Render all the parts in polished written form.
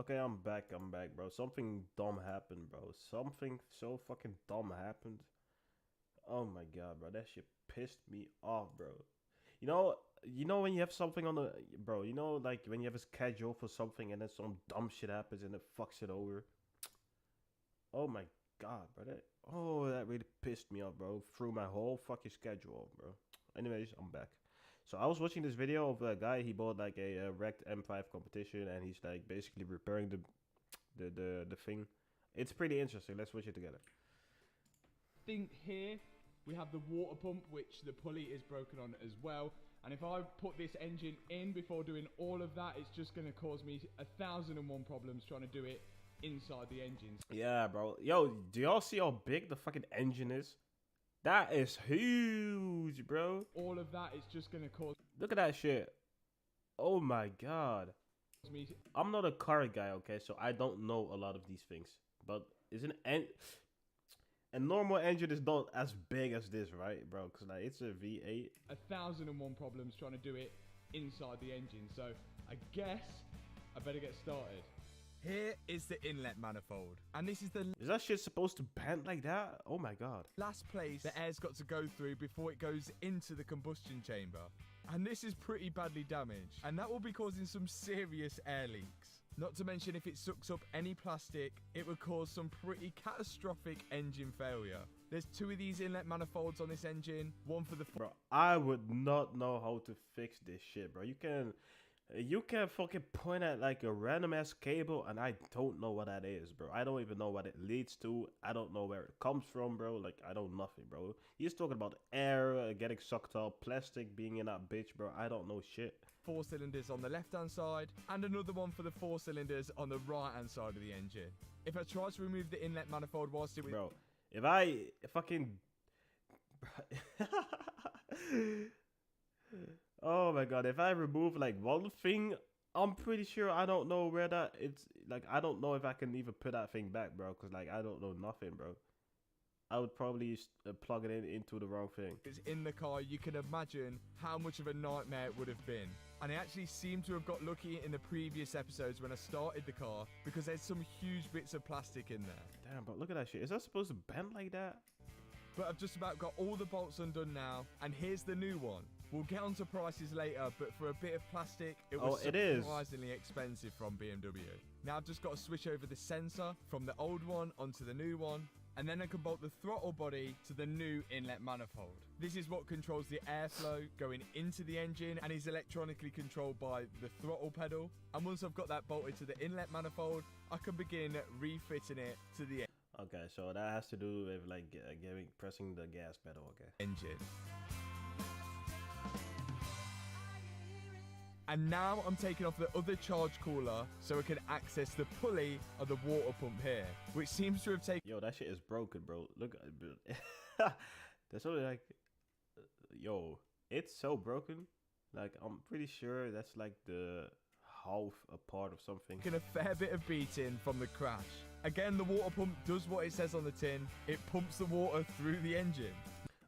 Okay, I'm back, bro. Something dumb happened, bro. Something so fucking dumb happened. Oh my god, bro. That shit pissed me off, bro. You know when you have something on the... Bro, you know, like, when you have a schedule for something and then some dumb shit happens and it fucks it over? Oh my god, bro. That really pissed me off, bro. Threw my whole fucking schedule off, bro. Anyways, I'm back. So I was watching this video of a guy. He bought like a wrecked M5 competition, and he's like basically repairing the thing. It's pretty interesting. Let's watch it together. Think here we have the water pump, which the pulley is broken on as well. And if I put this engine in before doing all of that, it's just going to cause me 1,001 problems trying to do it inside the engine. Yeah, bro. Yo, do y'all see how big the fucking engine is? That is huge, bro. All of that is just going to cause... Look at that shit. Oh my god. I'm not a car guy, okay? So I don't know a lot of these things. But isn't a normal engine is not as big as this, right, bro? Because like, it's a V8. 1,001 problems trying to do it inside the engine. So I guess I better get started. Here is the inlet manifold, and this is the Is that shit supposed to bend like that? Oh my god. last place the air's got to go through before it goes into the combustion chamber. And this is pretty badly damaged, and that will be causing some serious air leaks. Not to mention, if it sucks up any plastic, it would cause some pretty catastrophic engine failure. There's 2 of these inlet manifolds on this engine, one for the... Bro, I would not know how to fix this shit, bro. You can fucking point at like a random ass cable and I don't know what that is, bro. I don't even know what it leads to. I don't know where it comes from, bro. Like, I know nothing, bro. He's talking about air getting sucked up, plastic being in that bitch, bro. I don't know shit. 4 cylinders on the left hand side and another one for the 4 cylinders on the right hand side of the engine. If I try to remove the inlet manifold whilst it was... Bro, if I fucking... Oh my god, if I remove like one thing, I'm pretty sure I don't know where that it's like. I don't know if I can even put that thing back, bro, because like I don't know nothing, bro. I would probably plug it into the wrong thing. It's in the car. You can imagine how much of a nightmare it would have been. And I actually seem to have got lucky in the previous episodes when I started the car, because there's some huge bits of plastic in there. Damn, bro, look at that shit. Is that supposed to bend like that? But I've just about got all the bolts undone now, and here's the new one. We'll get onto prices later, but for a bit of plastic, it was surprisingly expensive from BMW. Now I've just got to switch over the sensor from the old one onto the new one, and then I can bolt the throttle body to the new inlet manifold. This is what controls the airflow going into the engine and is electronically controlled by the throttle pedal. And once I've got that bolted to the inlet manifold, I can begin refitting it to the Okay, so that has to do with like pressing the gas pedal, okay? Engine. And now I'm taking off the other charge cooler so I can access the pulley of the water pump here, which seems to have taken... Yo, that shit is broken, bro. Look, that's only like... Yo, it's so broken. Like, I'm pretty sure that's like the half a part of something. A fair bit of beating from the crash. Again, the water pump does what it says on the tin. It pumps the water through the engine.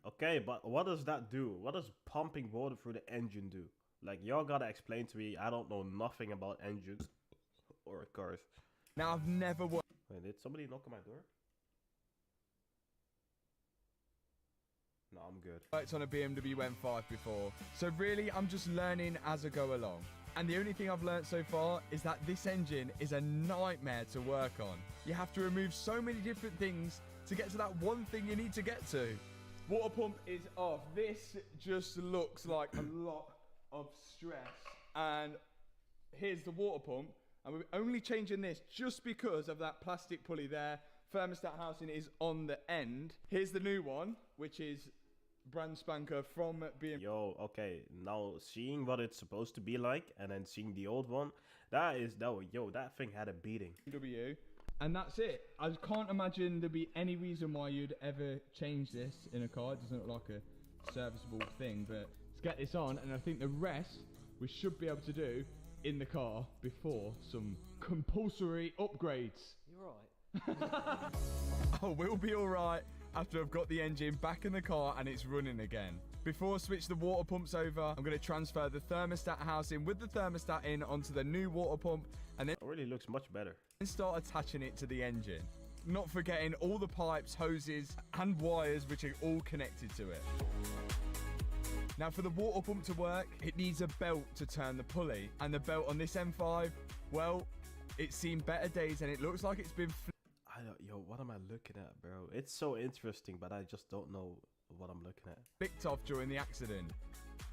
Okay, but what does that do? What does pumping water through the engine do? Like, y'all gotta explain to me. I don't know nothing about engines or cars. Now, I've never worked... Wait, did somebody knock on my door? No, I'm good. ...worked on a BMW M5 before. So really, I'm just learning as I go along. And the only thing I've learned so far is that this engine is a nightmare to work on. You have to remove so many different things to get to that one thing you need to get to. Water pump is off. This just looks like a lot of stress. And here's the water pump, and we're only changing this just because of that plastic pulley there. Thermostat housing is on the end. Here's the new one, which is brand spanker from BMW. Yo, okay, now seeing what it's supposed to be like and then seeing the old one, that thing had a beating. And that's it. I can't imagine there'd be any reason why you'd ever change this in a car. It doesn't look like a serviceable thing, but let's get this on, and I think the rest we should be able to do in the car before some compulsory upgrades. You're right. Oh, we'll be all right after I've got the engine back in the car and it's running again. Before I switch the water pumps over, I'm going to transfer the thermostat housing with the thermostat in onto the new water pump, and then Already looks much better. start attaching it to the engine. Not forgetting all the pipes, hoses, and wires which are all connected to it. Now for the water pump to work, it needs a belt to turn the pulley, and the belt on this M5, well, it's seen better days and it looks like it's been what am I looking at, bro? It's so interesting, but I just don't know what I'm looking at. flicked off during the accident.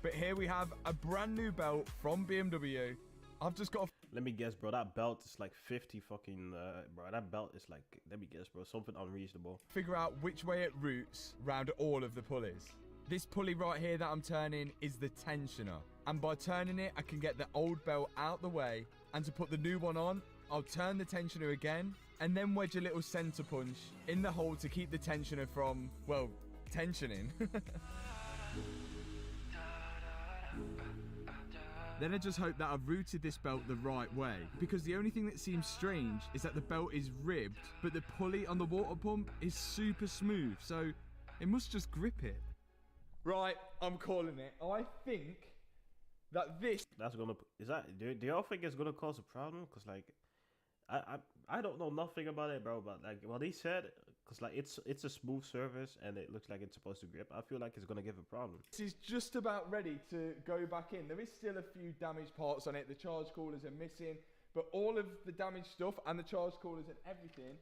But here we have a brand new belt from BMW. I've just got to Let me guess, bro. That belt is like 50 fucking, bro. That belt is like, let me guess, bro. Something unreasonable. figure out which way it routes round all of the pulleys. This pulley right here that I'm turning is the tensioner. And by turning it, I can get the old belt out the way. And to put the new one on, I'll turn the tensioner again and then wedge a little center punch in the hole to keep the tensioner from, well, tensioning. Then I just hope that I've routed this belt the right way, because the only thing that seems strange is that the belt is ribbed, but the pulley on the water pump is super smooth, so it must just grip it. Right, I'm calling it. I think that this... That's gonna... Do y'all think it's gonna cause a problem? Because, like, I don't know nothing about it, bro, but, like, what he said... Because, like, it's a smooth surface, and it looks like it's supposed to grip. I feel like it's gonna give a problem. This is just about ready to go back in. There is still a few damaged parts on it. The charge coolers are missing, but all of the damaged stuff and the charge coolers and everything,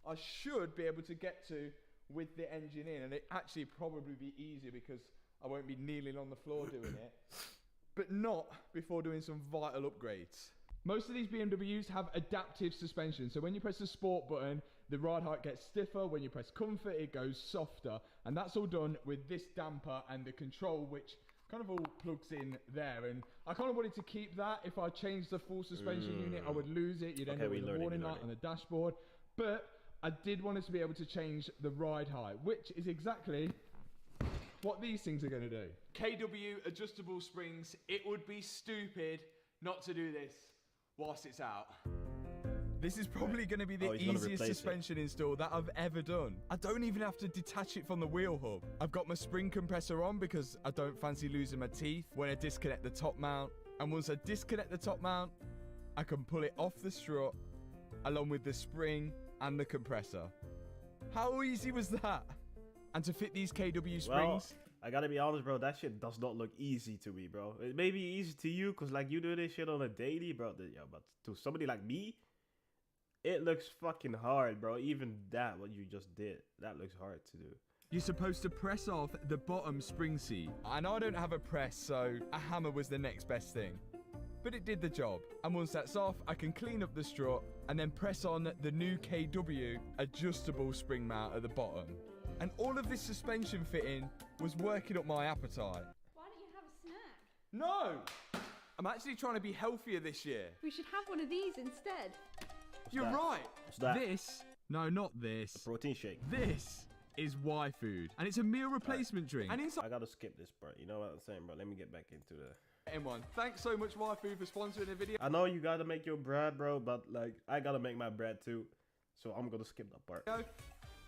I should be able to get to with the engine in, and it actually probably be easier because I won't be kneeling on the floor doing it, but not before doing some vital upgrades. Most of these BMWs have adaptive suspension, so when you press the sport button, the ride height gets stiffer. When you press comfort, it goes softer, and that's all done with this damper and the control, which kind of all plugs in there. And I kind of wanted to keep that. If I changed the full suspension unit, I would lose it. You'd end up with a warning light on the dashboard, but I did want us to be able to change the ride height, which is exactly what these things are going to do. KW adjustable springs. It would be stupid not to do this whilst it's out. This is probably going to be the easiest suspension install that I've ever done. I don't even have to detach it from the wheel hub. I've got my spring compressor on because I don't fancy losing my teeth when I disconnect the top mount. And once I disconnect the top mount, I can pull it off the strut along with the spring and the compressor. How easy was that? And to fit these KW springs... Well, I gotta be honest, bro, that shit does not look easy to me, bro. It may be easy to you, because, like, you do this shit on a daily, bro. Yeah, but to somebody like me, it looks fucking hard, bro. Even that, what you just did, that looks hard to do. You're supposed to press off the bottom spring seat. And I don't have a press, so a hammer was the next best thing. But it did the job. And once that's off, I can clean up the strut and then press on the new KW adjustable spring mount at the bottom. And all of this suspension fitting was working up my appetite. Why don't you have a snack? No! I'm actually trying to be healthier this year. We should have one of these instead. You're right. What's that? This, no, not this. A protein shake. This is Y food, and it's a meal replacement drink. And inside, I gotta skip this part. You know what I'm saying, bro? Let me get back into the M1. Thanks so much, Y food, for sponsoring the video. I know you gotta make your bread, bro, but, like, I gotta make my bread too. So I'm gonna skip that part.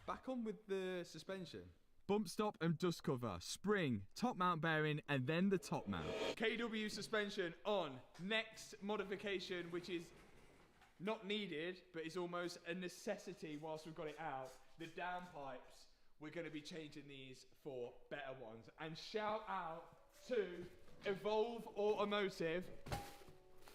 Back on with the suspension. Bump stop and dust cover, spring, top mount bearing, and then the top mount. KW suspension on. Next modification, which is not needed, but it's almost a necessity whilst we've got it out. The downpipes, we're going to be changing these for better ones. And shout out to Evolve Automotive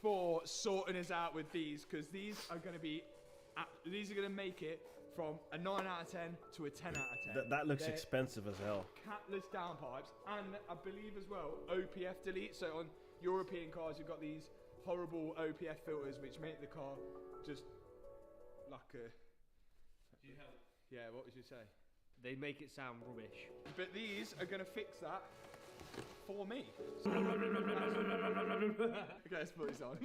for sorting us out with these, because these are going to make it from a 9 out of 10 to a 10 out of 10. That looks expensive as hell. Catless downpipes, and I believe as well OPF delete. So on European cars, you've got these horrible OPF filters which make the car just like a... Yeah, what would you say? They make it sound rubbish. But these are going to fix that for me. Okay, let's put this on.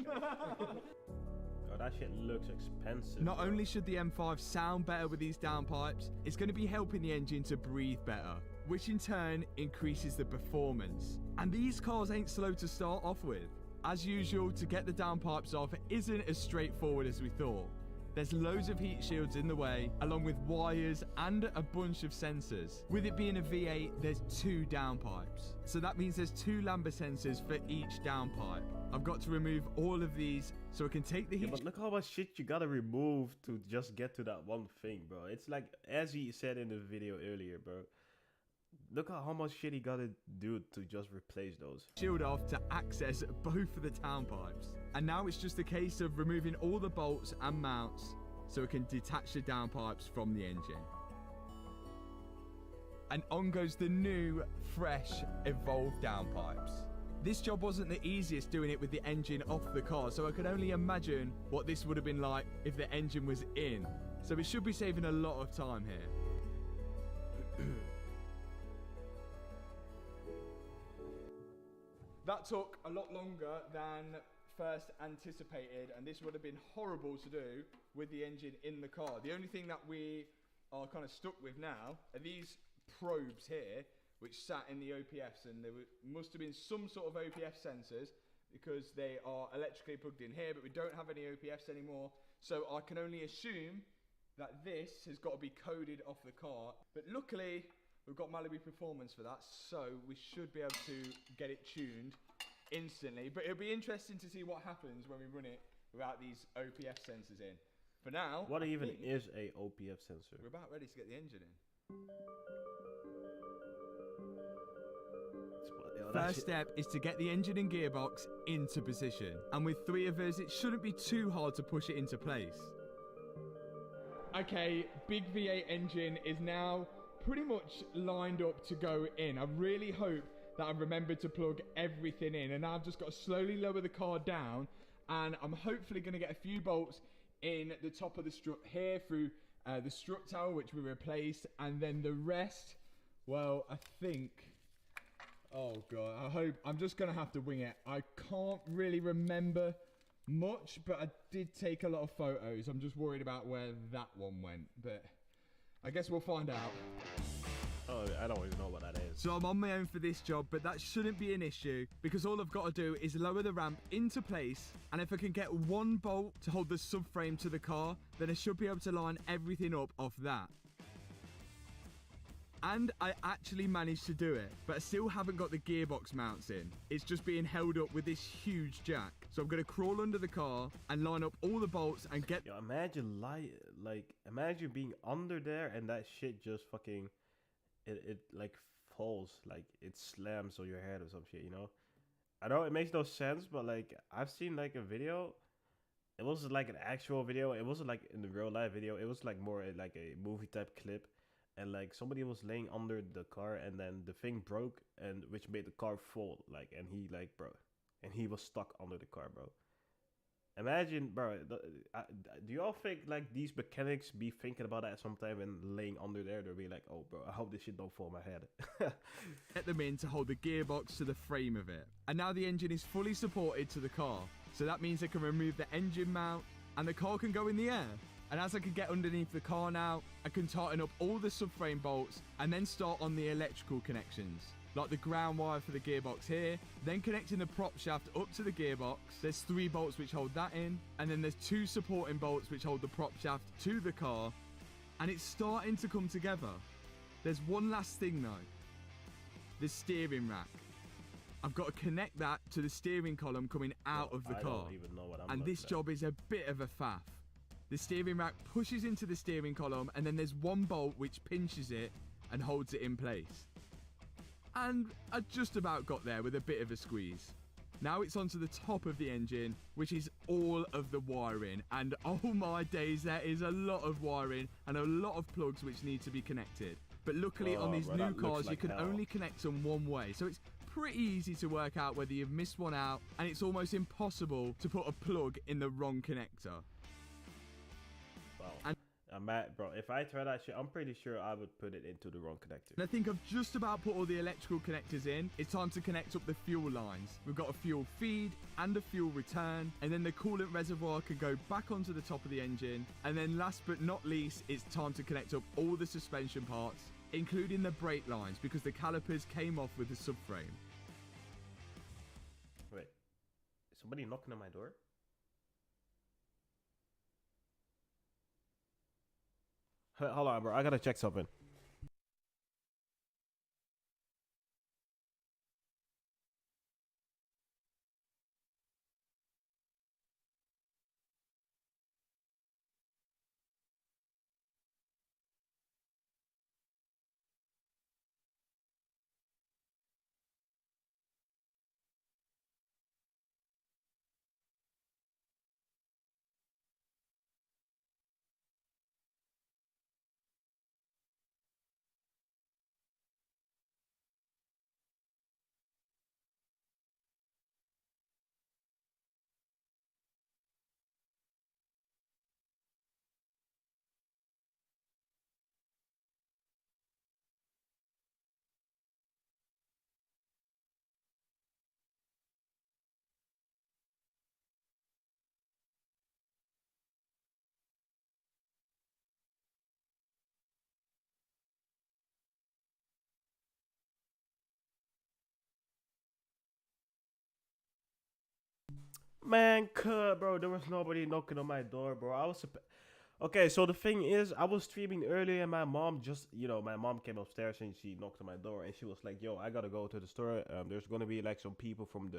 Oh, that shit looks expensive. Not only should the M5 sound better with these downpipes, it's going to be helping the engine to breathe better, which in turn increases the performance. And these cars ain't slow to start off with. As usual, to get the downpipes off isn't as straightforward as we thought. There's loads of heat shields in the way, along with wires and a bunch of sensors. With it being a V8, there's 2 downpipes. So that means there's 2 lambda sensors for each downpipe. I've got to remove all of these so I can take the heat. Yeah, but look how much shit you gotta remove to just get to that one thing, bro. It's like, as he said in the video earlier, bro. Look at how much shit he gotta do to just replace those. Shield off to access both of the downpipes. And now it's just a case of removing all the bolts and mounts so it can detach the downpipes from the engine. And on goes the new, fresh, evolved downpipes. This job wasn't the easiest doing it with the engine off the car, so I can only imagine what this would have been like if the engine was in. So it should be saving a lot of time here. That took a lot longer than first anticipated, and this would have been horrible to do with the engine in the car. The only thing that we are kind of stuck with now are these probes here, which sat in the OPFs, and there must have been some sort of OPF sensors because they are electrically plugged in here, but we don't have any OPFs anymore. So I can only assume that this has got to be coded off the car. But luckily, we've got Malibu Performance for that, so we should be able to get it tuned instantly. But it'll be interesting to see what happens when we run it without these OPF sensors in. For now, what even is a OPF sensor? We're about ready to get the engine in. First step is to get the engine and gearbox into position. And with 3 of us, it shouldn't be too hard to push it into place. Okay, big V8 engine is now pretty much lined up to go in. I really hope that I've remembered to plug everything in, and now I've just got to slowly lower the car down, and I'm hopefully going to get a few bolts in the top of the strut here through the strut tower, which we replaced, and then the rest, well, I think, oh god, I hope, I'm just going to have to wing it. I can't really remember much, but I did take a lot of photos. I'm just worried about where that one went, but I guess we'll find out. Oh, I don't even know what that is. So I'm on my own for this job, but that shouldn't be an issue because all I've got to do is lower the ramp into place, and if I can get 1 bolt to hold the subframe to the car, then I should be able to line everything up off that. And I actually managed to do it, but I still haven't got the gearbox mounts in. It's just being held up with this huge jack. So I'm going to crawl under the car and line up all the bolts and get... Yo, imagine imagine being under there and that shit just fucking... It like falls, like it slams on your head or some shit, you know? I know it makes no sense, but like I've seen like a video. It wasn't like an actual video. It wasn't like in the real life video. It was like more like a movie type clip. And like somebody was laying under the car and then the thing broke, and which made the car fall, like, and he like, bro, and he was stuck under the car, bro. Imagine, bro, do y'all think like these mechanics be thinking about that sometime and laying under there? They'll be like, oh bro, I hope this shit don't fall on my head. Get them in to hold the gearbox to the frame of it. And now the engine is fully supported to the car. So that means I can remove the engine mount and the car can go in the air. And as I can get underneath the car now, I can tighten up all the subframe bolts and then start on the electrical connections. Like the ground wire for the gearbox here, then connecting the prop shaft up to the gearbox. There's 3 bolts which hold that in, and then there's 2 supporting bolts which hold the prop shaft to the car, and it's starting to come together. There's one last thing though, the steering rack. I've got to connect that to the steering column coming out of the car, don't even know what I'm and this job is a bit of a faff. The steering rack pushes into the steering column, and then there's 1 bolt which pinches it and holds it in place. And I just about got there with a bit of a squeeze. Now it's onto the top of the engine, which is all of the wiring. And oh my days, there is a lot of wiring and a lot of plugs which need to be connected. But luckily on these new cars, you can only connect them one way. So it's pretty easy to work out whether you've missed one out, and it's almost impossible to put a plug in the wrong connector. Wow. I'm mad, bro. If I try that shit, I'm pretty sure I would put it into the wrong connector. And I think I've just about put all the electrical connectors in. It's time to connect up the fuel lines. We've got a fuel feed and a fuel return, and then the coolant reservoir can go back onto the top of the engine. And then last but not least, it's time to connect up all the suspension parts, including the brake lines, because the calipers came off with the subframe. Wait, is somebody knocking on my door? Hold on, bro. I gotta check something. Man, cut, bro. There was nobody knocking on my door, bro. Okay, so the thing is, I was streaming earlier, and my mom just, my mom came upstairs and she knocked on my door, and she was like, "Yo, I gotta go to the store. There's gonna be like some people from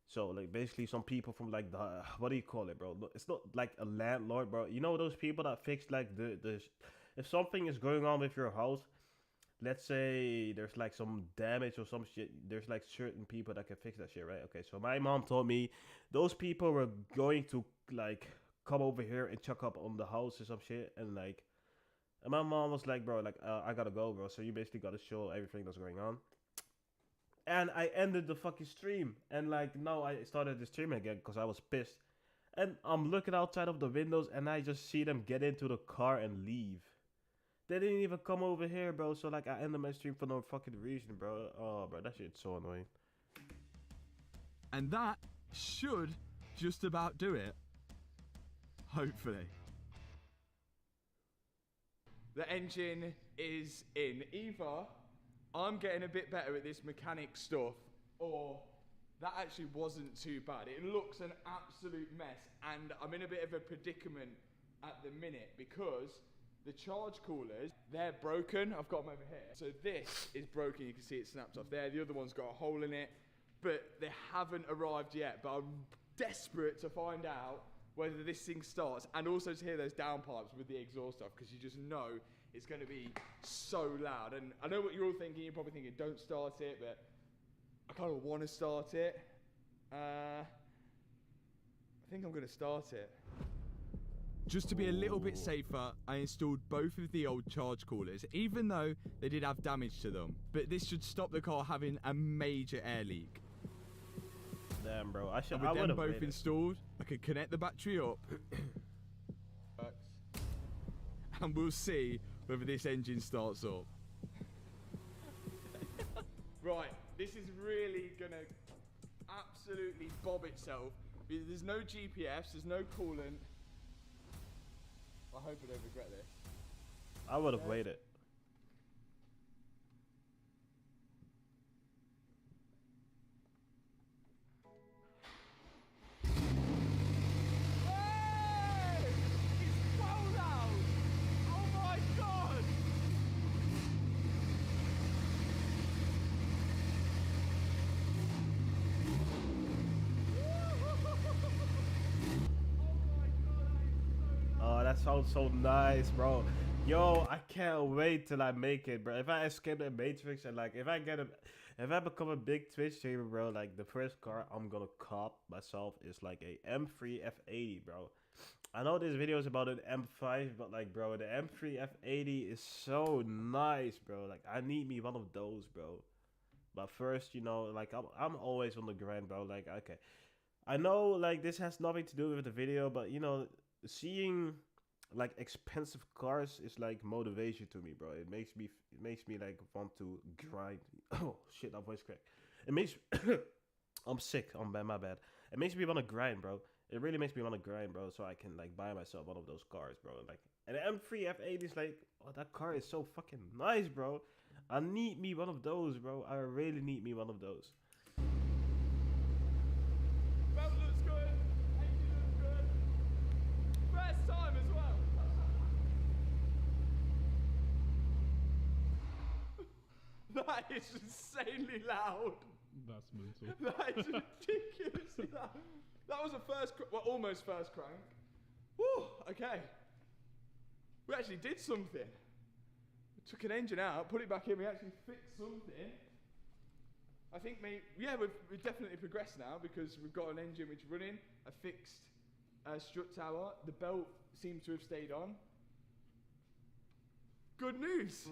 so like basically some people from like the what do you call it, bro? It's not like a landlord, bro. You know those people that fix like if something is going on with your house, let's say there's like some damage or some shit, there's like certain people that can fix that shit, right? Okay, so my mom told me those people were going to like come over here and check up on the house or some shit, and my mom was like, "Bro, like I gotta go, bro, so you basically gotta show everything that's going on." And I ended the fucking stream, and like now I started the stream again because I was pissed, and I'm looking outside of the windows and I just see them get into the car and leave. They didn't even come over here, bro. So like I ended my stream for no fucking reason, bro. Oh, bro, that shit's so annoying. And that should just about do it. Hopefully. The engine is in. Either I'm getting a bit better at this mechanic stuff, or that actually wasn't too bad. It looks an absolute mess, and I'm in a bit of a predicament at the minute because the charge coolers, they're broken. I've got them over here. So this is broken. You can see it snapped off there. The other one's got a hole in it, but they haven't arrived yet. But I'm desperate to find out whether this thing starts, and also to hear those downpipes with the exhaust off, because you just know it's going to be so loud. And I know what you're all thinking. You're probably thinking, don't start it, but I kind of want to start it. I think I'm going to start it. Just to be a little bit safer, I installed both of the old charge coolers, even though they did have damage to them. But this should stop the car having a major air leak. Damn, bro. I with them both installed, I could connect the battery up. And we'll see whether this engine starts up. Right, this is really gonna absolutely bob itself. There's no GPS, there's no coolant. I hope I don't regret this. I would have waited. That sounds so nice, bro. Yo, I can't wait till I make it, bro. If I escape the Matrix and like if I become a big Twitch streamer, bro, like the first car I'm gonna cop myself is like a M3 F80, bro. I know this video is about an M5, but like, bro, the M3 F80 is so nice, bro. Like I need me one of those, bro. But first, like I'm always on the grind, bro. Like, okay, I know like this has nothing to do with the video, but seeing like expensive cars is like motivation to me, bro. It makes me like want to grind. Oh shit, that voice crack. It makes I'm sick. My bad. It makes me want to grind, bro. It really makes me want to grind, bro. So I can like buy myself one of those cars, bro. Like, and the M3 F80 is like, oh, that car is so fucking nice, bro. I need me one of those, bro. I really need me one of those. Belt looks good. Engine looks good. First time as well. That is insanely loud. That's mental. That is ridiculously loud. That was a almost first crank. Woo, okay. We actually did something. We took an engine out, put it back in, we actually fixed something. I think we've definitely progressed now because we've got an engine which is running, a fixed strut tower. The belt seems to have stayed on. Good news.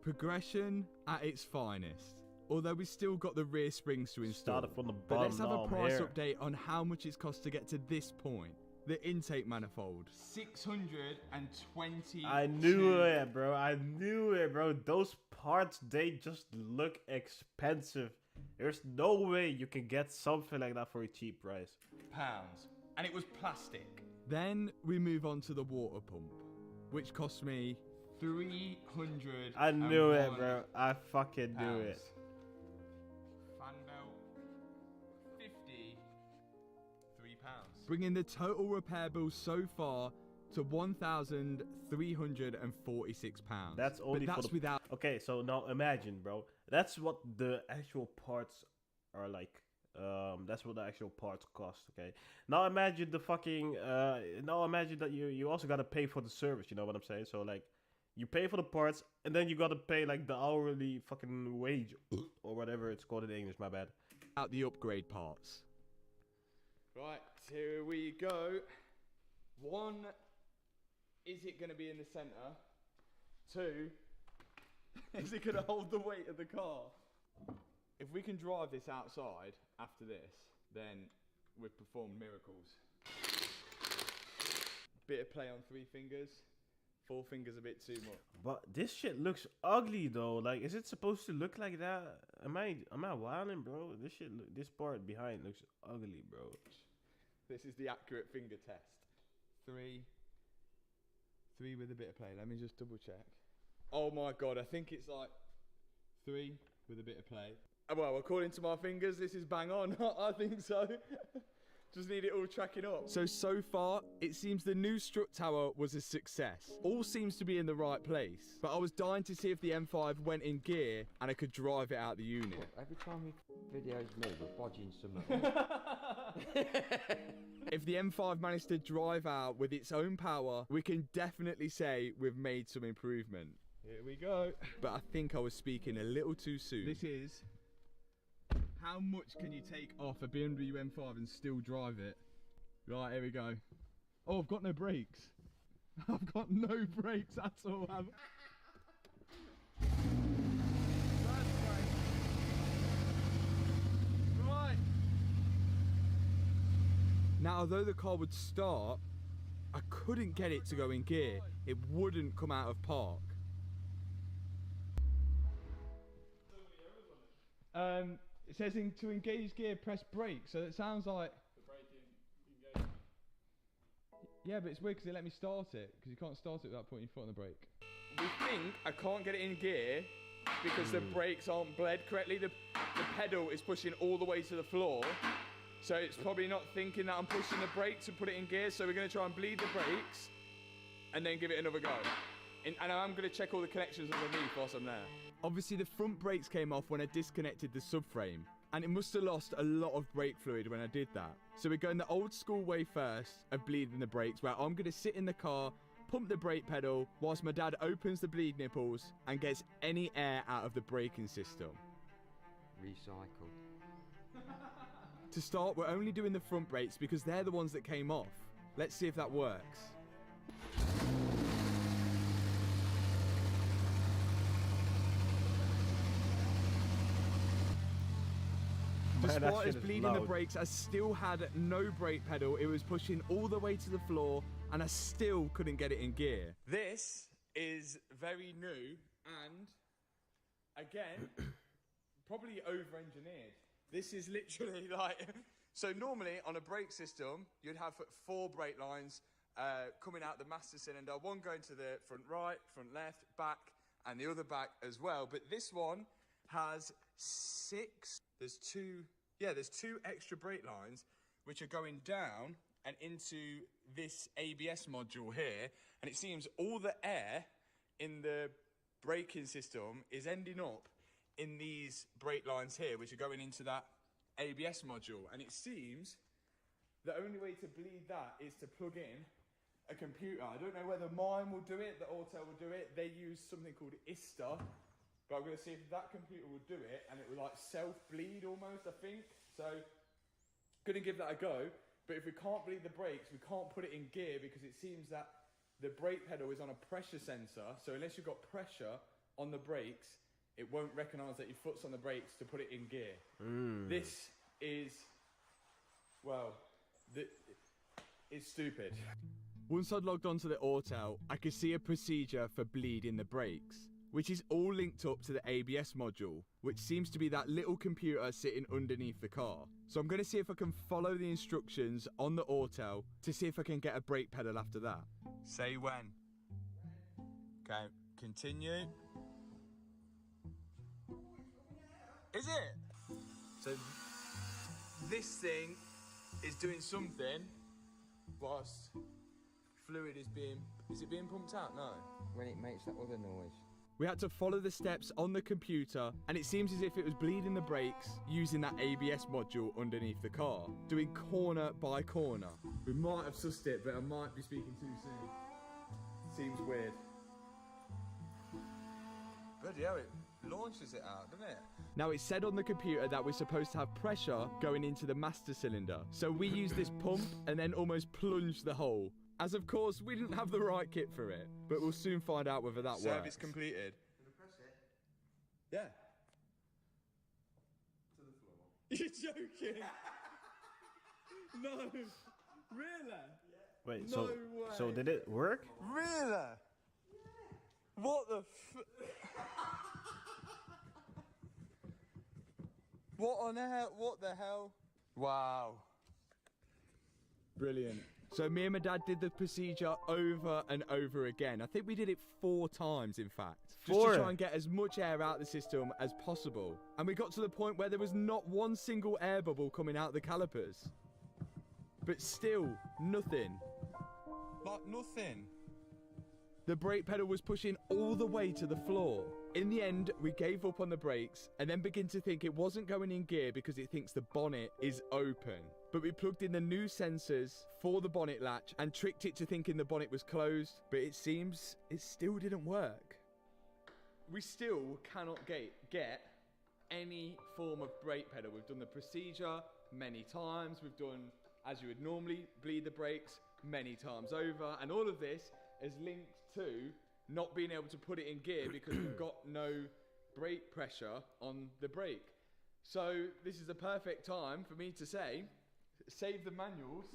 Progression at its finest. Although we still got the rear springs to install. Started from the But bottom. let's have a now, price here. update on how much it's cost to get to this point. The intake manifold. 620. I knew it, bro. I knew it, bro. Those parts, they just look expensive. There's no way you can get something like that for a cheap price. Pounds. And it was plastic. Then we move on to the water pump, which cost me 300. I knew it, bro. I fucking knew it. Fan belt. £53. bringing the total repair bill so far to £1,346. That's only but for that's the... without. Okay, so now imagine, bro. That's what the actual parts are like. That's what the actual parts cost. Okay. Now imagine the fucking. Now imagine that you also gotta pay for the service. You know what I'm saying? So like, you pay for the parts and then you gotta pay like the hourly fucking wage or whatever it's called in English. My bad. Out the upgrade parts. Right, here we go. 1, is it going to be in the centre? 2, is it going to hold the weight of the car? If we can drive this outside after this, then we've performed miracles. Bit of play on 3 fingers. 4 fingers a bit too much. But this shit looks ugly though. Like, is it supposed to look like that? Am I wilding, bro? This part behind looks ugly, bro. This is the accurate finger test. 3 with a bit of play. Let me just double check. Oh my god, I think it's like 3 with a bit of play. Well, according to my fingers, this is bang on. I think so. Just need it all tracking up. So far, it seems the new strut tower was a success. All seems to be in the right place. But I was dying to see if the M5 went in gear and I could drive it out the unit. Every time you videos me, we're bodging something. If the M5 managed to drive out with its own power, we can definitely say we've made some improvement. Here we go. But I think I was speaking a little too soon. This is how much can you take off a BMW M5 and still drive it? Right, here we go. Oh, I've got no brakes. I've got no brakes at all. Right. Now, although the car would start, I couldn't get it to go in gear. It wouldn't come out of park. It says to engage gear, press brake. So it sounds like The braking engagement. yeah, but it's weird because they let me start it because you can't start it without putting your foot on the brake. We think I can't get it in gear because the brakes aren't bled correctly. The pedal is pushing all the way to the floor, so it's probably not thinking that I'm pushing the brake to put it in gear. So we're going to try and bleed the brakes and then give it another go. And I'm going to check all the connections underneath whilst I'm there. Obviously, the front brakes came off when I disconnected the subframe, and it must have lost a lot of brake fluid when I did that. So we're going the old school way first of bleeding the brakes, where I'm going to sit in the car, pump the brake pedal, whilst my dad opens the bleed nipples and gets any air out of the braking system. Recycle. To start, we're only doing the front brakes because they're the ones that came off. Let's see if that works. Despite us bleeding the brakes, I still had no brake pedal. It was pushing all the way to the floor, and I still couldn't get it in gear. This is very new and, again, probably over-engineered. This is literally like... So normally on a brake system, you'd have 4 brake lines coming out the master cylinder, one going to the front right, front left, back, and the other back as well. But this one has 6... There's 2 extra brake lines which are going down and into this ABS module here, and it seems all the air in the braking system is ending up in these brake lines here, which are going into that ABS module. And it seems the only way to bleed that is to plug in a computer. I don't know whether mine will do it, the Autel will do it. They use something called ISTA, but I'm going to see if that computer will do it, and it will like self-bleed almost, I think. So, going to give that a go. But if we can't bleed the brakes, we can't put it in gear because it seems that the brake pedal is on a pressure sensor. So unless you've got pressure on the brakes, it won't recognise that your foot's on the brakes to put it in gear. This is, well, it's stupid. Once I'd logged onto the Autel, I could see a procedure for bleeding the brakes, which is all linked up to the ABS module, which seems to be that little computer sitting underneath the car. So I'm going to see if I can follow the instructions on the Autel to see if I can get a brake pedal after that. Say when. Okay, continue. Is it? So this thing is doing something whilst fluid is it being pumped out? No. When it makes that other noise. We had to follow the steps on the computer, and it seems as if it was bleeding the brakes using that ABS module underneath the car, doing corner by corner. We might have sussed it, but I might be speaking too soon. Seems weird. Bloody hell, it launches it out, doesn't it? Now, it said on the computer that we're supposed to have pressure going into the master cylinder. So we used this pump and then almost plunged the hole. As of course, we didn't have the right kit for it, but we'll soon find out whether that works. Service completed. Can I press it? Yeah. To the floor. You're joking? No. Really? Wait, no so did it work? Really? Yeah. What the What on hell? What the hell? Wow. Brilliant. So me and my dad did the procedure over and over again. I think we did it 4 times, in fact. Just to try and get as much air out of the system as possible. And we got to the point where there was not one single air bubble coming out the calipers. But still, nothing. Like nothing. The brake pedal was pushing all the way to the floor. In the end, we gave up on the brakes and then began to think it wasn't going in gear because it thinks the bonnet is open. But we plugged in the new sensors for the bonnet latch and tricked it to thinking the bonnet was closed, but it seems it still didn't work. We still cannot get any form of brake pedal. We've done the procedure many times. We've done, as you would normally, bleed the brakes many times over. And all of this is linked to not being able to put it in gear because we've got no brake pressure on the brake. So this is a perfect time for me to say, save the manuals.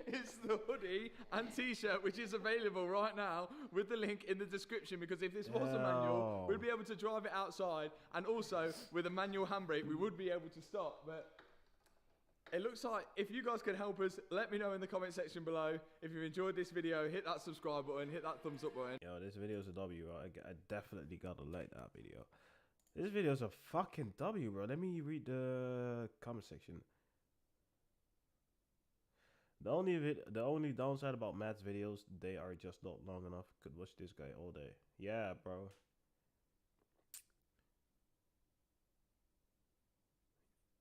It's the hoodie and t-shirt which is available right now with the link in the description, because if this was a manual, we'd be able to drive it outside, and also with a manual handbrake we would be able to stop. But it looks like if you guys can help us, let me know in the comment section below. If you've enjoyed this video, hit that subscribe button, hit that thumbs up button. Yo, this video's a W. I definitely gotta like that video. This video's a fucking W, bro. Let me read the comment section. The only downside about Matt's videos, they are just not long enough. Could watch this guy all day. Yeah, bro.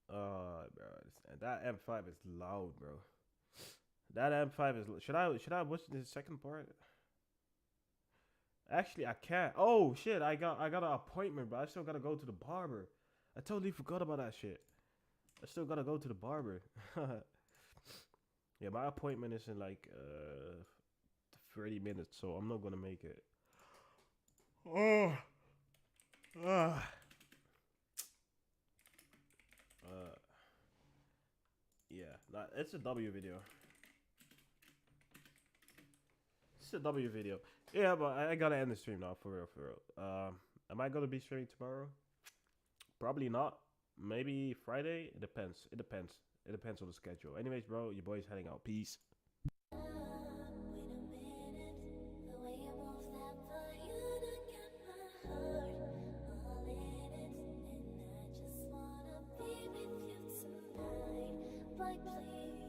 Bro, that M5 is loud, bro. That M5 is. Should I watch the second part? Actually, I can't. Oh shit! I got an appointment, bro. I still gotta go to the barber. I totally forgot about that shit. I still gotta go to the barber. Yeah, my appointment is in like 30 minutes, so I'm not gonna make it. Yeah, it's a W video. It's a W video. Yeah, but I gotta end the stream now, for real. Am I gonna be streaming tomorrow? Probably not. Maybe Friday. It depends. It depends on the schedule. Anyways, bro, your boy's heading out. Peace. Please.